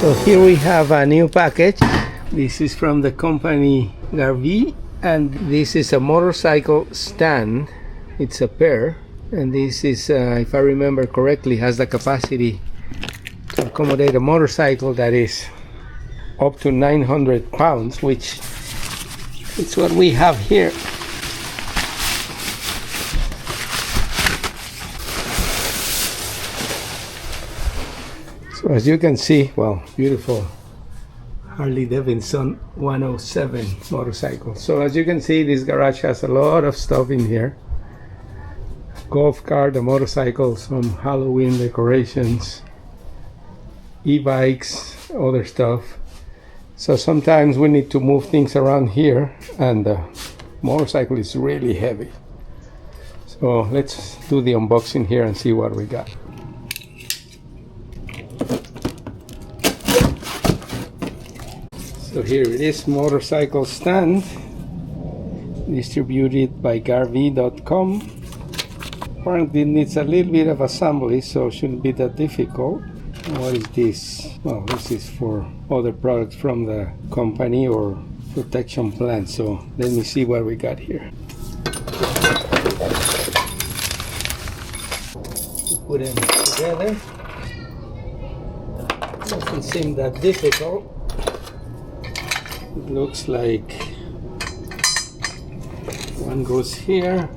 So here we have a new package. This is from the company Garvey, and this is a motorcycle stand. It's a pair, and this is, if I remember correctly, has the capacity to accommodate a motorcycle that is up to 900 pounds, which is what we have here. So as you can see, well, beautiful Harley Davidson 107 motorcycle. So as you can see, this garage has a lot of stuff in here. Golf cart, a motorcycle, some Halloween decorations, e-bikes, other stuff. So sometimes we need to move things around here, and the motorcycle is really heavy. So let's do the unboxing here and see what we got. So here it is, motorcycle stand, distributed by Garvey.com. Apparently it needs a little bit of assembly, so it shouldn't be that difficult. What is this? Well, this is for other products from the company or protection plan. So let me see what we got here. Put them together. Doesn't seem that difficult. It looks like one goes here,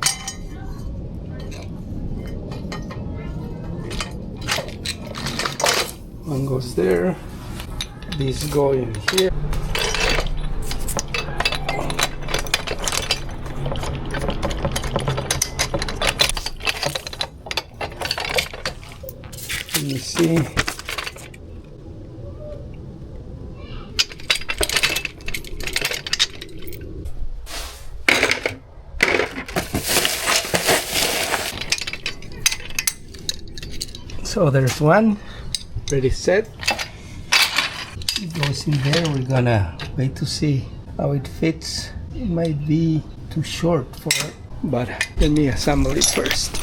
one goes there, these go in here. Let me see. So there's one ready set. It goes in there. We're gonna wait to see how it fits. It might be too short for it, but let me assemble it first.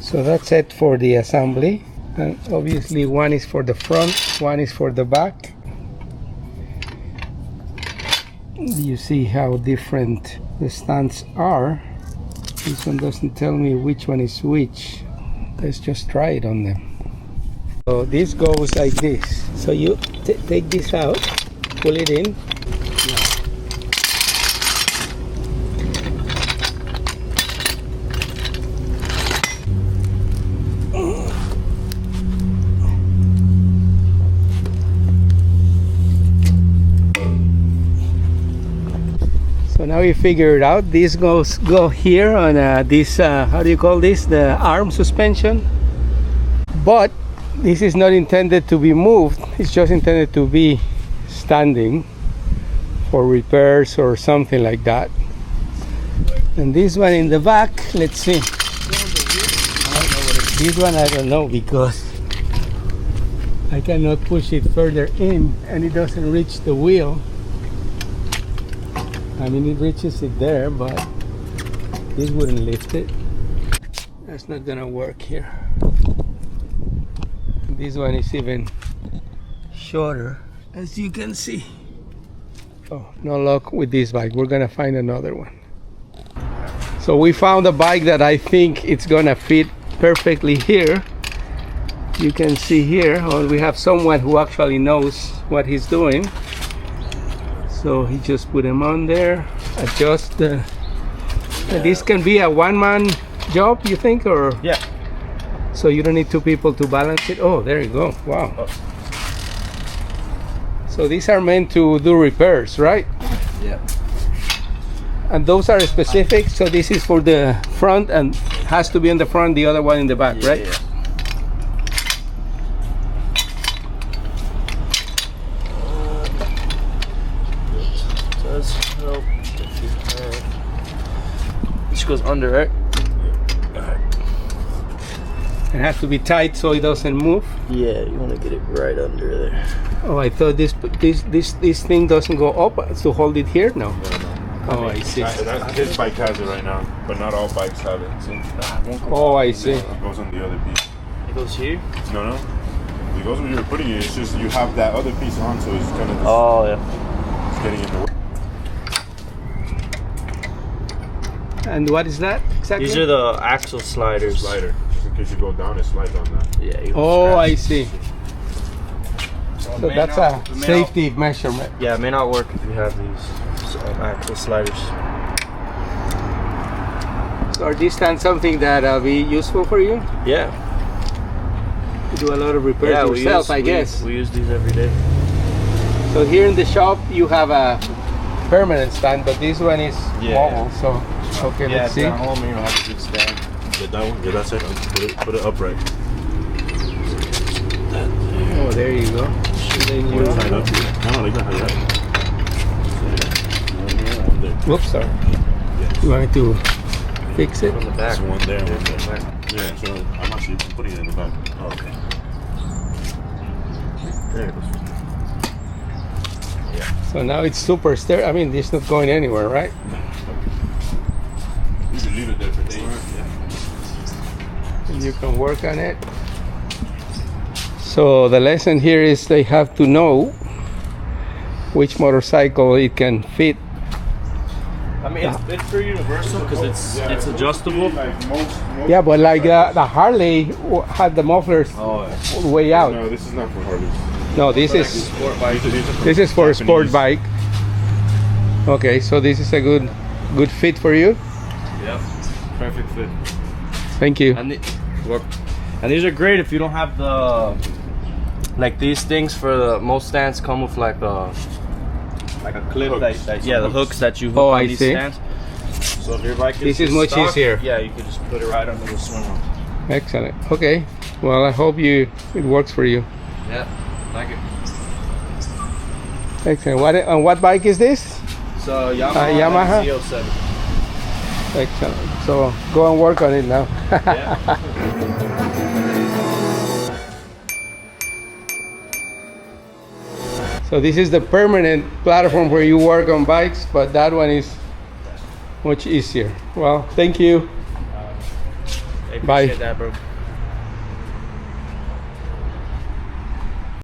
So that's it for the assembly. And obviously one is for the front, one is for the back. You see how different the stands are. This one doesn't tell me which one is which. Let's just try it on them. So this goes like this. So you take this out, pull it in. So now we figure it out. This go here on this, how do you call this? The arm suspension. But this is not intended to be moved. It's just intended to be standing for repairs or something like that. And this one in the back, let's see. This one I don't know, because I cannot push it further in and it doesn't reach the wheel. I mean, it reaches it there, but this wouldn't lift it. That's not gonna work here. This one is even shorter, as you can see. Oh, no luck with this bike. We're gonna find another one. So we found a bike that I think it's gonna fit perfectly here. You can see here, we have someone who actually knows what he's doing. So he just put them on there, adjust the... This can be a one-man job, you think, or? Yeah. So you don't need two people to balance it? Oh, there you go, wow. Oh. So these are meant to do repairs, right? Yeah. And those are specific, so this is for the front and has to be in the front, the other one in the back, right? Yeah. Does help if you can. This goes under, right? It has to be tight so it doesn't move. Yeah, you want to get it right under there. Oh, I thought this thing doesn't go up to hold it here. No. Oh, I see. His bike has it right now, but not all bikes have it. So Oh, I see. it goes on the other piece. It goes here? No. It goes where you're putting it. It's just you have that other piece on, so it's kind of just, Oh, yeah. it's getting in the way. And what is that exactly? These are the axle sliders. Slider, just in case you go down, it slides on that. Yeah. You Oh, scratch. I see. So that's a safety measurement. Yeah, it may not work if you have these axle sliders. So are these stands something that be useful for you? Yeah. You do a lot of repairs Yeah, yourself, I guess. We use these every day. So here in the shop you have a permanent stand, but this one is mobile. So okay, let's see. at home, you don't have a good stand. Get that one. Get that set. Put it upright. Oh, there you go. Then you Tie it up. No, like that. Whoops, sorry. You want me to fix it? On the back. There's one there. One there. Yeah. So I'm actually putting it in the back. Okay. There it goes. So now it's super stereo. I mean, it's not going anywhere, right? You can leave it there for days. And you can work on it. So the lesson here is they have to know which motorcycle it can fit. I mean, it's pretty universal because it's adjustable. Like most Yeah, but like the Harley had the mufflers way out. No, this is not for Harleys. No, this is Sport bike. this is for a sport Japanese. bike. Okay, so this is a good fit for you. Yeah. Perfect fit. Thank you. And these are great if you don't have the these things for the most stands come with like a clip Hooks. that the hooks that you hook Oh, on I these see. stands. So if your bike This is is much stuck, easier. Yeah, you can just put it right under the swing arm. Excellent. Okay. Well, I hope it works for you. Yeah, thank you. Excellent. What bike is this? So Yamaha, Yamaha? Z07. Excellent. So go and work on it now. Yeah. So this is the permanent platform where you work on bikes, but that one is much easier. Well, thank you. I Bye. appreciate that, bro.